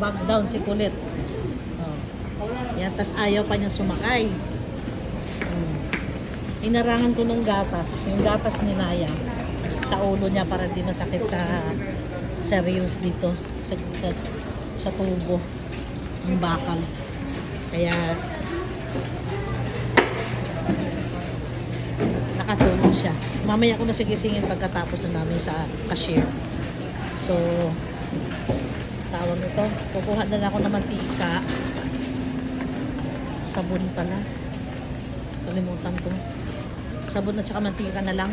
Back down si kulit. Oh. Yan, tas ayaw pa niya sumakay. Inarangan ko ng gatas. Yung gatas ni Naya sa ulo niya para di masakit sa reels dito. Sa tubo. Yung bakal. Kaya nakatulong siya. Mamaya ko na sigisingin pagkatapos na namin sa cashier. So, tawag nito. Kukuha na ako ng mantika. Sabon pala. Kalimutan ko. Sabon at saka mantika na lang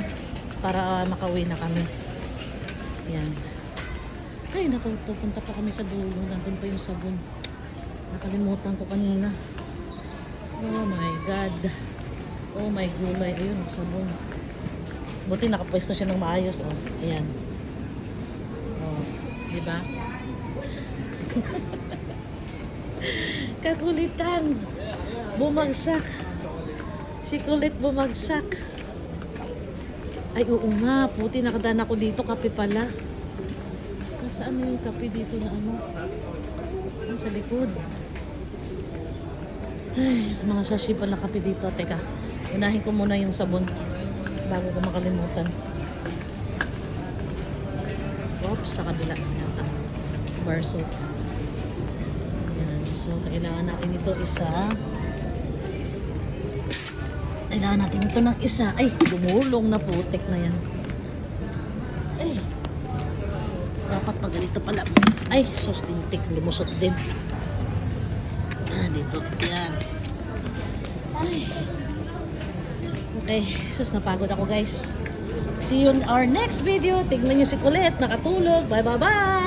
para makauwi na kami. Yan. Ay, naku, pupunta pa kami sa dulo. Nandun pa yung sabon. Nakalimutan ko kanina. Oh my God. Oh my gulay. Ayun, sabon. Buti nakapwesto siya ng maayos. Oh, ayan. Oh, diba? Kakulitan. Bumagsak. Si kulit bumagsak. Ay, oo nga. Puti, nakadaan ako dito. Kape pala. Nasaan yung kape dito na ano? Ang sa likod. Ay, mga sashi pala kape dito. Teka, unahin ko muna yung sabon bago ko makalimutan. Oops, sa kabila yata. Bar soap. Yan. So, kailangan natin ito isa. Kailangan natin ito ng isa. Ay, dumulong na putik na yan. Ay, dapat pag ganito pala. Ay, sus, tintik. Lumusot din. Ah, dito. Yan. Ay. Okay, sus, napagod ako guys. See you in our next video. Tignan nyo si Colette. Nakatulog. Bye, bye, bye.